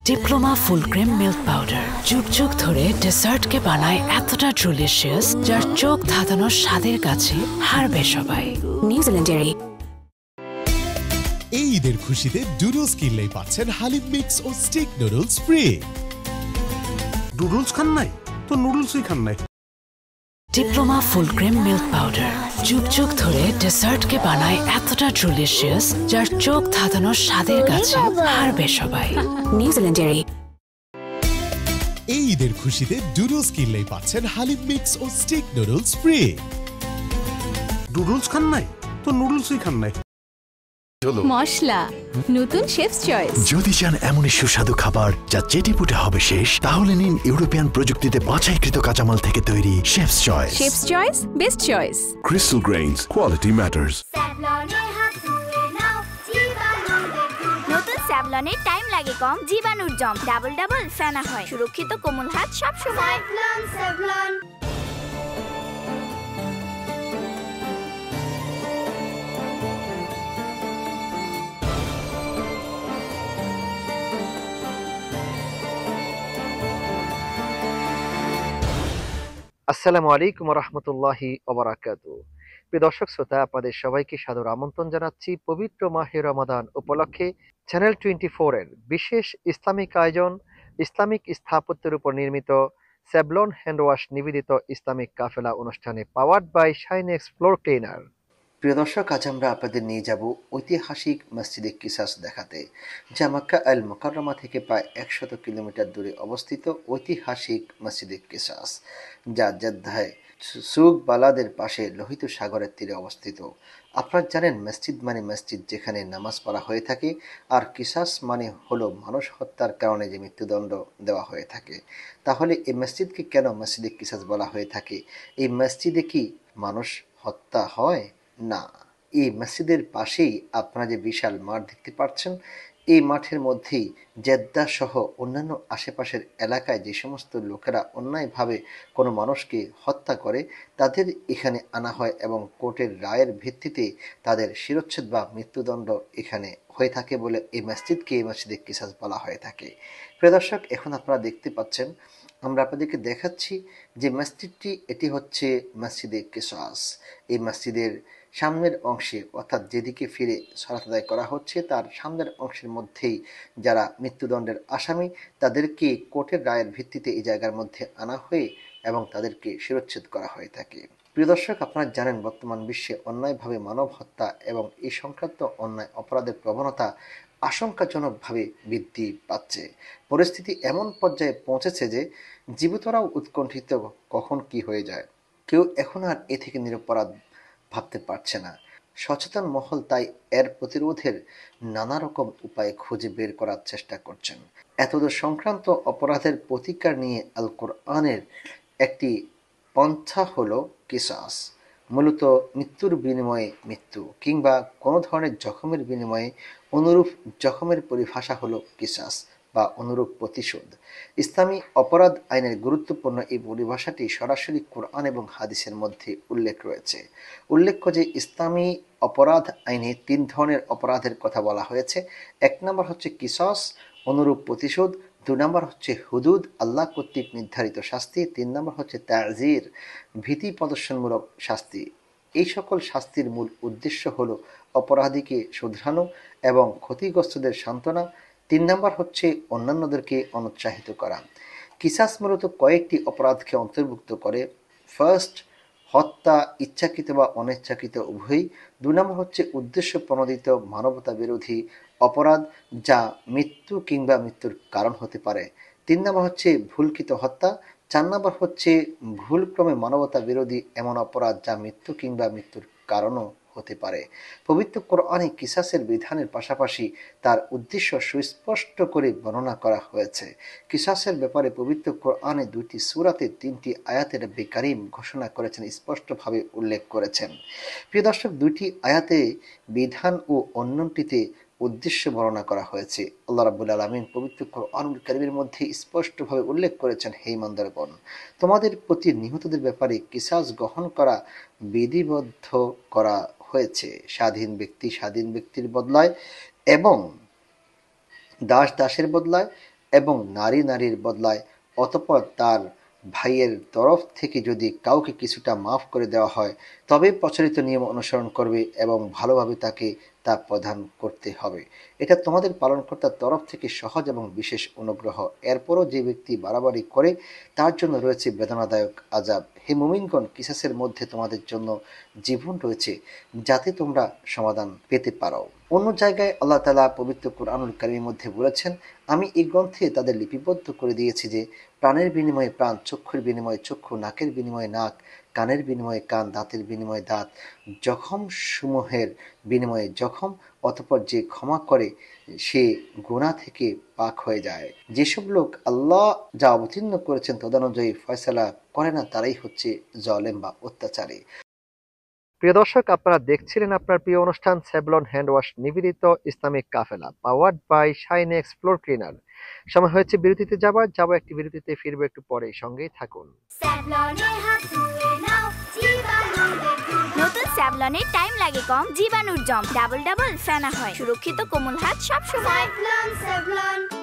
Diploma full cream milk powder যুগ যুগ ধরে ডেসার্টকে বানায় এতটা ডিলিশিয়াস যার চোখ ধাঁধানোর স্বাদের কাছে হারবে সবাই। নিউজিল্যান্ডের এই ঈদের খুশিতে ডুডলস কিনলেই পাচ্ছেন হালিম মিক্স ও স্টিক নুডলস ফ্রি। ডুডলস খান নাই তো নুডলসই খান নাই। Diploma full cream milk powder যুগ যুগ ধরে ডেসার্টকে বানায় এতটা ডিলিশিয়াস যার চোখ ধাঁধানোর স্বাদের কাছে হারবে সবাই। নিউজিল্যান্ডের এই ঈদের খুশিতে ডুডলস কিনলেই পাচ্ছেন হালিম মিক্স ও স্টিক নুডলস ফ্রি। ডুডলস খান নাই তো নুডলসই খান নাই। মশলা নতুন শেফস চয়েস। যদি চান এমনই সুস্বাদু খাবার যা চেটেপুটে হবে শেষ, তাহলে নিন ইউরোপিয়ান প্রযুক্তিতে বাছাইকৃত কাঁচামাল থেকে তৈরি chefs choice. Chefs choice, best choice. Crystal Grains, quality matters. নতুন স্যাভলনের টাইম লাগে কম, জীবাণুর জম ডাবল ডাবল ফেনা হয়, সুরক্ষিত কোমল হাত সব সময়। স্যাভলন। আসসালামু আলাইকুম রহমতুল্লাহি ওবারাকাতু। প্রিয় দর্শক শ্রোতা, আপনাদের সবাইকে সাদর আমন্ত্রণ জানাচ্ছি পবিত্র মাহে রমাদান উপলক্ষে চ্যানেল 24 এর বিশেষ ইসলামিক আয়োজন, ইসলামিক স্থাপত্যের উপর নির্মিত স্যাভলন হ্যান্ডওয়াশ নিবেদিত ইসলামিক কাফেলা অনুষ্ঠানে powered by Shinex floor cleaner. প্রিয় দর্শক, আজ আমরা আপনাদের নিয়ে যাব ঐতিহাসিক মসজিদে কিসাস দেখাতে, যা মক্কা আল মুকাররমা থেকে প্রায় 100 কিলোমিটার দূরে অবস্থিত ঐতিহাসিক মসজিদে কিসাস, যা জেদ্দায় সুক বালাদের পাশে লোহিত সাগরের তীরে অবস্থিত। আপনারা জানেন, মসজিদ মানে মসজিদ যেখানে নামাজ পড়া হয়ে থাকে, আর কিসাস মানে হলো মানুষ হত্যার কারণে যে মৃত্যুদণ্ড দেওয়া হয়ে থাকে। তাহলে এই মসজিদকে কেন মসজিদে কিসাস বলা হয়ে থাকে? এই মসজিদে কি মানুষ হত্যা হয়? না, এই মসজিদের পাশেই আপনারা যে বিশাল মাঠ দেখতে পাচ্ছেন, এই মাঠের মধ্যেই জেদ্দা সহ অন্যান্য আশেপাশের এলাকায় যে সমস্ত লোকেরা অন্যায়ভাবে কোনো মানুষকে হত্যা করে, তাদের এখানে আনা হয় এবং কোর্টের রায়ের ভিত্তিতে তাদের শিরচ্ছেদ বা মৃত্যুদণ্ড এখানে হয়ে থাকে বলে এই মসজিদকে মসজিদে কিসাস বলা হয়ে থাকে। প্রিয় দর্শক, এখন আপনারা দেখতে পাচ্ছেন, আমরা আপনাদেরকে দেখাচ্ছি যে মসজিদটি, এটি হচ্ছে মসজিদে কিসাস। এই মসজিদের সামনের অংশে, অর্থাৎ যেদিকে ফিরে সালাত আদায় করা হচ্ছে তার সামনের অংশের মধ্যেই যারা মৃত্যুদণ্ডের আসামি, তাদেরকে কোর্টের রায়ের ভিত্তিতে এই জায়গার মধ্যে আনা হয়ে এবং তাদেরকে শিরচ্ছেদ করা হয়ে থাকে। প্রিয় দর্শক, আপনারা জানেন, বর্তমান বিশ্বে অন্যায়ভাবে মানব হত্যা এবং এই সংক্রান্ত অন্যায় অপরাধের প্রবণতা আশঙ্কাজনকভাবে বৃদ্ধি পাচ্ছে। পরিস্থিতি এমন পর্যায়ে পৌঁছেছে যে জীবিতরাও উৎকণ্ঠিত কখন কি হয়ে যায়। কেউ এখন আর এ থেকে নিরপরাধ ভাবতে পারছে না। সচেতন মহল তাই এর প্রতিরোধের নানা রকম উপায় খুঁজে বের করার চেষ্টা করছেন। এতদূর সংক্রান্ত অপরাধের প্রতিকার নিয়ে আল কোরআনের একটি পন্থা হলো কিসাস। মূলত মৃত্যুর বিনিময়ে মৃত্যু কিংবা কোনো ধরনের জখমের বিনিময়ে অনুরূপ জখমের পরিভাষা হলো কিসাস বা অনুরূপ প্রতিশোধ। ইসলামী অপরাধ আইনের গুরুত্বপূর্ণ এই পরিভাষাটি সরাসরি কোরআন এবং হাদিসের মধ্যে উল্লেখ রয়েছে। উল্লেখ্য যে ইসলামী অপরাধ আইনে 3 ধরনের অপরাধের কথা বলা হয়েছে। 1 নম্বর হচ্ছে কিসাস, অনুরূপ প্রতিশোধ। 2 নম্বর হচ্ছে হুদুদ, আল্লাহ কর্তৃক নির্ধারিত শাস্তি। 3 নম্বর হচ্ছে তাজির, ভীতি প্রদর্শনমূলক শাস্তি। এই সকল শাস্তির মূল উদ্দেশ্য হলো অপরাধীকে শুধরানো এবং ক্ষতিগ্রস্তদের সান্ত্বনা। 3 নম্বর হচ্ছে অন্যান্যদেরকে অনুৎসাহিত করা। কিসাস মূলত কয়েকটি অপরাধকে অন্তর্ভুক্ত করে। ফার্স্ট, হত্যা, ইচ্ছাকৃত বা অনিচ্ছাকৃত উভয়ই। 2 নম্বর হচ্ছে উদ্দেশ্য প্রণোদিত মানবতা বিরোধী অপরাধ, যা মৃত্যু কিংবা মৃত্যুর কারণ হতে পারে। 3 নম্বর হচ্ছে ভুলকৃত হত্যা। 4 নম্বর হচ্ছে ভুলক্রমে মানবতা বিরোধী এমন অপরাধ যা মৃত্যু কিংবা মৃত্যুর কারণও হতে পারে। পবিত্র কোরআনে কিসাসের বিধানের পাশাপাশি তার উদ্দেশ্য সুস্পষ্ট করে বর্ণনা করা হয়েছে। কিসাসের ব্যাপারে পবিত্র কোরআনে 2টি সূরাতে 3টি আয়াতে রব্বে কারীম ঘোষণা করেছেন, স্পষ্টভাবে উল্লেখ করেছেন। প্রিয় দর্শক, 2টি আয়াতে বিধান ও অন্যটিতে উদ্দেশ্য বর্ণনা করা হয়েছে। আল্লাহ রাব্বুল আলামিন পবিত্র কোরআনুল কারীমের মধ্যে স্পষ্টভাবে উল্লেখ করেছেন, হে ইমানদারগণ, তোমাদের প্রতি নিহতদের ব্যাপারে কিসাস গ্রহণ করা বিধিবদ্ধ করা হয়েছে। স্বাধীন ব্যক্তি স্বাধীন ব্যক্তির বদলায় এবং দাস দাসের বদলায় এবং নারী নারীর বদলায়, অতঃপর তার ভাইয়ের তরফ থেকে যদি কাউকে কিছুটা মাফ করে দেওয়া হয় তবে প্রচলিত নিয়ম অনুসরণ করবে এবং ভালোভাবে তাকে তা প্রদান করতে হবে। এটা তোমাদের পালনকর্তার তরফ থেকে সহজ এবং বিশেষ অনুগ্রহ। এরপরও যে ব্যক্তি বাড়াবাড়ি করে তার জন্য রয়েছে বেদনাদায়ক আযাব। হে মুমিনগণ, কিসাসের মধ্যে তোমাদের জন্য জীবন রয়েছে যাতে তোমরা সমাধান পেতে পারো। অন্য জায়গায় আল্লাহ তাআলা পবিত্র কুরআনুল কারীমের মধ্যে বলেছেন, আমি এই গ্রন্থে তাদের লিপিবদ্ধ করে দিয়েছি যে প্রাণের বিনিময়ে প্রাণ, চক্ষুর বিনিময়ে চক্ষু, নাকের বিনিময়ে নাক, কানের বিনিময়ে কান, দাঁতের বিনিময়ে দাঁত, জখম সমূহের বিনিময়ে জখম। অতঃপর যে ক্ষমা করে সে গুনাহ থেকে পাক হয়ে যায়। যেসব লোক আল্লাহ যা অবতীর্ণ করেছেন তদানুযায়ী ফয়সালা করে না তারাই হচ্ছে জালেম বা অত্যাচারী। প্রিয় দর্শক, আপনারা দেখছিলেন আপনার প্রিয় অনুষ্ঠান স্যাভলন হ্যান্ড ওয়াশ নিবেদিত Islamic Kafela, powered by Shinex floor cleaner. সময় হয়েছে বিরতিতে যাবো একটি বিরতিতে, ফিরবো একটু পরেই, সঙ্গেই থাকুন। নতুন স্যাভলনে টাইম লাগে কম, জীবাণুর জম ডাবল ডাবল ফেনা হয়, সুরক্ষিত কোমল হাত সব সময়।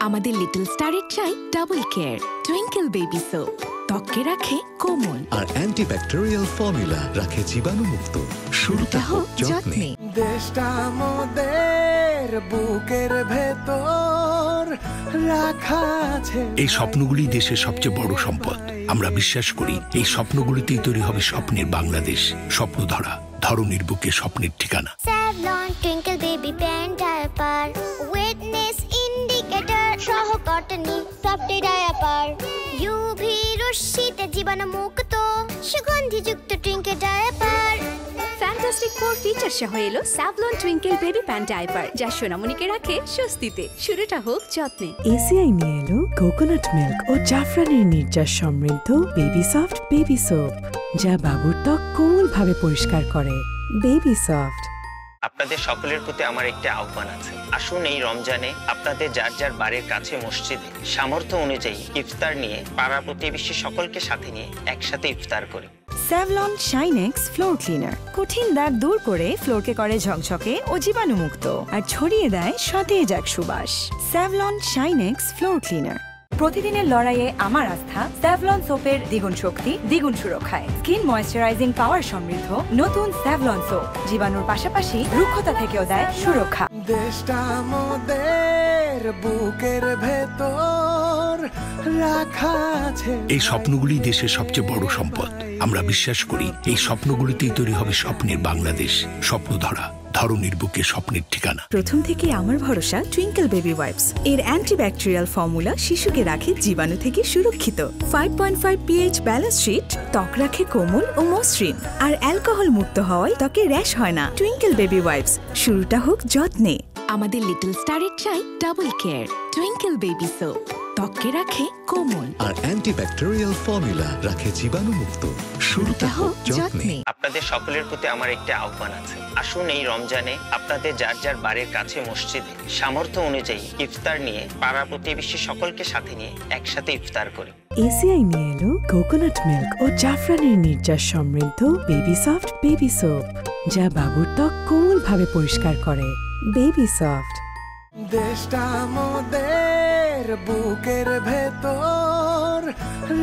আমাদের লিটল স্টারের চাই double care Twinkle baby soap, ত্বকে রাখে কোমল আর অ্যান্টিব্যাকটেরিয়াল ফর্মুলা রাখে জীবাণুমুক্ত। শুরুটা হোক যত্নে। দেশটা মোদের বুকের ভেতর রাখা আছে। এই স্বপ্নগুলি দেশের সবচেয়ে বড় সম্পদ। আমরা বিশ্বাস করি এই স্বপ্নগুলিতেই তৈরি হবে স্বপ্নের বাংলাদেশ। স্বপ্ন ধরা, ধরনীর বুকে স্বপ্নের ঠিকানা। Savlon Twinkle baby pant diaper, wetness indicator সহ কটনি সফট ডায়াপার, ইউভি রশ্মিতে জীবাণুমুক্ত সুগন্ধিযুক্ত টুইঙ্কেল ডায়াপার। ফ্যান্টাস্টিক 4 ফিচার সহ এলো Savlon Twinkle baby pant diaper, যা সোনামণিকে রাখে স্বস্তিতে। শুরুটা হোক যত্নে। এসিআই নিয়ে এলো কোকোনাট মিল্ক ও জাফরানের নির্যাস সমৃদ্ধ বেবি সফট বেবি সোপ, যা বাবুর ত্বক কোমল ভাবে পরিষ্কার করে। Baby soft. আপনাদের সকলের প্রতি আমার একটি আহ্বান আছে। আসুন এই রমজানে আপনাদের যার যার বাড়ির কাছে মসজিদে সামর্থ্য অনুযায়ী ইফতার নিয়ে পাড়া প্রতিবেশী সকলকে সাথে নিয়ে একসাথে ইফতার করি। স্যাভলন শাইনেক্স ফ্লোর ক্লিনার কঠিন দাগ দূর করে ফ্লোরকে করে ঝকঝকে ও জীবাণুমুক্ত, আর ছড়িয়ে দেয় সতেজ এক সুবাস। Savlon Shinex floor cleaner. প্রতিদিনের লড়াইয়ে আমার আস্থা স্যাভলন সোপের দ্বিগুণ শক্তি, দ্বিগুণ সুরক্ষায়। স্কিন ময়েশ্চারাইজিং পাওয়ার সমৃদ্ধ নতুন স্যাভলন সোপ জীবাণুর পাশাপাশি রুক্ষতা থেকেও দেয় সুরক্ষা। দেশটা মোদের বুকের ভেতর রাখা আছে। এই স্বপ্নগুলি দেশের সবচেয়ে বড় সম্পদ। আমরা বিশ্বাস করি এই স্বপ্নগুলিতেই তৈরি হবে স্বপ্নের বাংলাদেশ। স্বপ্ন ধরা, ধরনীর বুকে স্বপ্নের ঠিকানা। প্রথম থেকে আমার ভরসা টুইঙ্কেল বেবি ওয়াইপস। এর অ্যান্টিব্যাকটেরিয়াল ফর্মুলা শিশুকে রাখে জীবাণু থেকে সুরক্ষিত। 5.5 pH ব্যালেন্স শিট ত্বক রাখে কোমল ও মসৃণ, আর অ্যালকোহল মুক্ত হওয়ায় ত্বকে র্যাশ হয় না। টুইঙ্কেল বেবি ওয়াইপস, শুরুটা হোক যত্নে। আমাদের লিটল স্টারের চাই double care Twinkle baby soap, ত্বকে রাখে কোমল আর অ্যান্টিব্যাকটেরিয়াল ফর্মুলা রাখে জীবাণুমুক্ত। শুরুটা হোক যত্নে। আপনাদের সকলের প্রতি আমার একটি আহ্বান আছে। আসুন এই রমজানে আপনাদের যার যার বাড়ির কাছে মসজিদে সামর্থ্য অনুযায়ী ইফতার নিয়ে পাড়া প্রতিবেশী সকলকে সাথে নিয়ে একসাথে ইফতার করি। এসিআই নিয়ে এলো কোকোনাট মিল্ক ও জাফরানের নির্যাস সমৃদ্ধ বেবি সফট বেবি সোপ, যা বাবুর ত্বক কোমল ভাবে পরিষ্কার করে। Baby soft. দেশটা মোদের বুকের ভেতর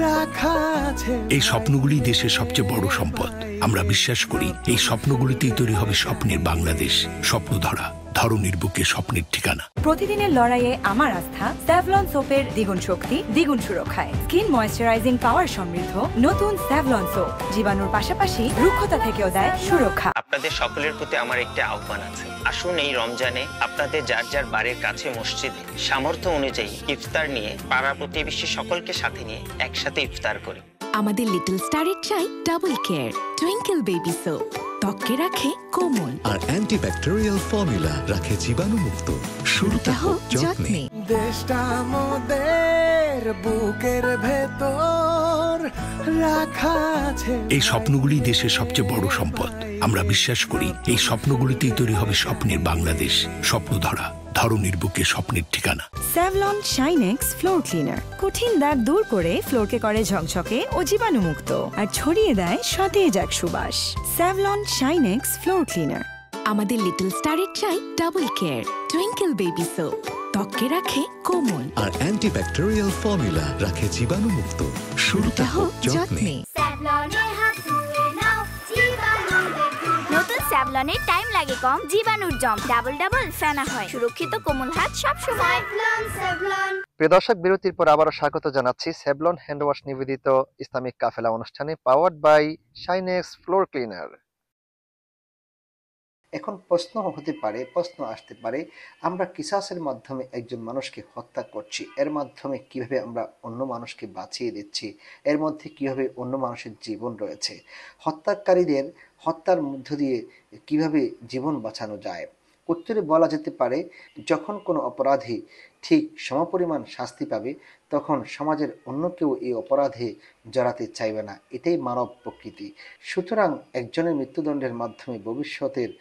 রাখা আছে। এই স্বপ্নগুলি দেশের সবচেয়ে বড় সম্পদ। আমরা বিশ্বাস করি এই স্বপ্নগুলিতেই তৈরি হবে স্বপ্নের বাংলাদেশ। স্বপ্ন ধরা, ধরনীর বুকে স্বপ্নের ঠিকানা। প্রতিদিনের লড়াইয়ে আমার আস্থা স্যাভলন সোপের দ্বিগুণ শক্তি, দ্বিগুণ সুরক্ষায়। স্কিন ময়েশ্চারাইজিং পাওয়ার সমৃদ্ধ নতুন স্যাভলন সোপ জীবাণুর পাশাপাশি রুক্ষতা থেকেও দেয় সুরক্ষা। আপনাদের সকলের প্রতি আমার একটি আহ্বান আছে। আসুন এই রমজানে আপনাদের যার যার বাড়ির কাছে মসজিদে সামর্থ্য অনুযায়ী ইফতার নিয়ে পাড়া প্রতিবেশী সকলকে সাথে নিয়ে একসাথে ইফতার করি। আমাদের লিটল স্টারের চাই double care Twinkle baby soap, ত্বকে রাখে কোমল আর অ্যান্টিব্যাকটেরিয়াল ফর্মুলা রাখে জীবাণুমুক্ত। শুরুটা হোক যত্নে। দেশটা মোদের বুকের ভেতর রাখা আছে। এই স্বপ্নগুলি দেশের সবচেয়ে বড় সম্পদ। আমরা বিশ্বাস করি এই স্বপ্নগুলিতেই তৈরি হবে স্বপ্নের বাংলাদেশ। স্বপ্ন ধরা, ধরনীর বুকে স্বপ্নের ঠিকানা। স্যাভলন শাইনেক্স ফ্লোর ক্লিনার কঠিন দাগ দূর করে ফ্লোরকে করে ঝকঝকে ও জীবাণুমুক্ত, আর ছড়িয়ে দেয় সতেজ এক সুবাস। Savlon Shinex floor cleaner. আমাদের লিটল স্টারের চাই double care Twinkle baby soap, ত্বককে রাখে কোমল। আর অ্যান্টিব্যাকটেরিয়াল ফর্মুলা রাখে জীবাণুমুক্ত। শুরুটা হোক যত্নে। নতুন স্যাভলনের টাইম লাগে কম, জীবাণুর জম ডাবল ডাবল ফেনা হয়, সুরক্ষিত কোমল হাত সব সময়। প্রিয় দর্শক, বিরতির পর আবারও স্বাগত জানাচ্ছি স্যাভলন হ্যান্ড ওয়াশ নিবেদিত ইসলামিক কাফেলা অনুষ্ঠানে, powered by Shinex floor cleaner. এখন প্রশ্ন আসতে পারে, আমরা কিসাসের মাধ্যমে একজন মানুষকে হত্যা করছি, এর মাধ্যমে কিভাবে আমরা অন্য মানুষকে বাঁচিয়ে দিচ্ছি, এর মধ্যে কিভাবে অন্য মানুষের জীবন রয়েছে, হত্যাকারীদের হত্যার মধ্য দিয়ে কিভাবে জীবন বাঁচানো যায়? উত্তরে বলা যেতে পারে, যখন কোনো অপরাধী ঠিক সমপরিমাণ শাস্তি পাবে তখন সমাজের অন্য কেউ এই অপরাধে জড়াতে চাইবে না। এটাই মানব প্রকৃতি। সুতরাং একজনের মৃত্যুদণ্ডের মাধ্যমে ভবিষ্যতের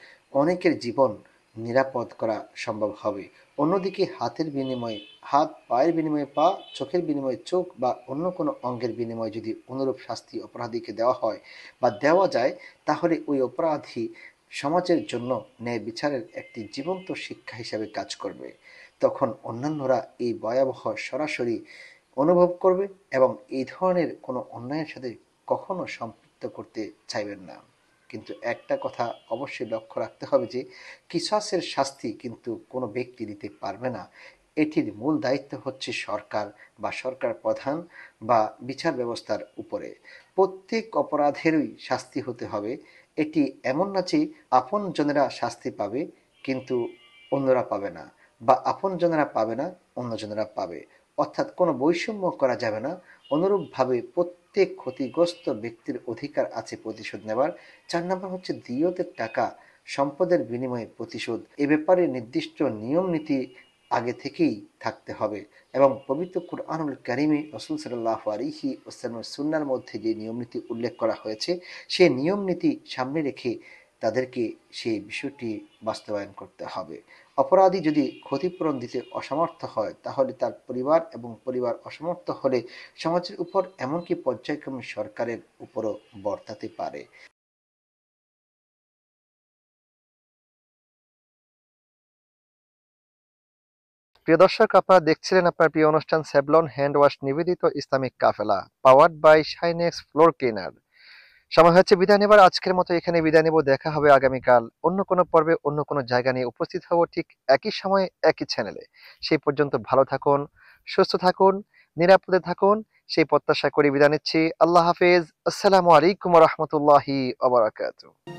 অনেকের জীবন নিরাপদ করা সম্ভব হবে। অন্যদিকে হাতের বিনিময়ে হাত, পায়ের বিনিময়ে পা, চোখের বিনিময়ে চোখ বা অন্য কোনো অঙ্গের বিনিময়ে যদি অনুরূপ শাস্তি অপরাধীকে দেওয়া হয় বা দেওয়া যায়, তাহলে ওই অপরাধী সমাজের জন্য ন্যায় বিচারের একটি জীবন্ত শিক্ষা হিসাবে কাজ করবে। তখন অন্যান্যরা এই ভয়াবহ সরাসরি অনুভব করবে এবং এই ধরনের কোনো অন্যায়ের সাথে কখনো সম্পৃক্ত করতে চাইবেন না। কিন্তু একটা কথা অবশ্যই লক্ষ্য রাখতে হবে যে কিসাসের শাস্তি কিন্তু কোনো ব্যক্তি দিতে পারবে না। এটির মূল দায়িত্ব হচ্ছে সরকার বা সরকার প্রধান বা বিচার ব্যবস্থার উপরে। প্রত্যেক অপরাধেরই শাস্তি হতে হবে। এটি এমন না যে আপন জনেরা শাস্তি পাবে কিন্তু অন্যরা পাবে না, বা আপন জনেরা পাবে না অন্য জনেরা পাবে, অর্থাৎ কোনো বৈষম্য করা যাবে না। অনুরূপভাবে প্রত্যেক ক্ষতিগ্রস্ত ব্যক্তির অধিকার আছে প্রতিশোধ নেবার। 4 নম্বর হচ্ছে দিয়তের টাকা সম্পদের বিনিময়ে প্রতিশোধ। এ ব্যাপারে নির্দিষ্ট নিয়ম নীতি আগে থেকেই থাকতে হবে এবং পবিত্র কুরআনুল কারীমে রাসূল সাল্লাল্লাহু আলাইহি ওয়াসাল্লামের সুন্নাহর মধ্যে যে নিয়ম নীতি উল্লেখ করা হয়েছে, সেই নিয়ম নীতি সামনে রেখে তাদেরকে সেই বিষয়টি বাস্তবায়ন করতে হবে। অপরাধী যদি ক্ষতিপূরণ দিতে অসমর্থ হয় তাহলে তার পরিবার এবং পরিবার অসমর্থ হলে সমাজের উপর এমনকি পর্যায়ক্রমে সরকারের উপরও বর্তাতে পারে। প্রিয় দর্শক, আপনারা দেখছিলেন আপনার প্রিয় অনুষ্ঠান স্যাভলন হ্যান্ড ওয়াশ নিবেদিত Islamic Kafela, powered by Shinex floor cleaner. সময় হচ্ছে বিদায় নেবার। আজকের মতো এখানে বিদায় নেব। দেখা হবে আগামীকাল অন্য কোনো পর্বে, অন্য কোনো জায়গা নিয়ে উপস্থিত হব ঠিক একই সময়ে একই চ্যানেলে। সেই পর্যন্ত ভালো থাকুন, সুস্থ থাকুন, নিরাপদে থাকুন, সেই প্রত্যাশা করে বিদায় নিচ্ছি। আল্লাহ হাফেজ। আসসালামু আলাইকুম ওয়া রাহমাতুল্লাহি ওয়া বারাকাতুহু।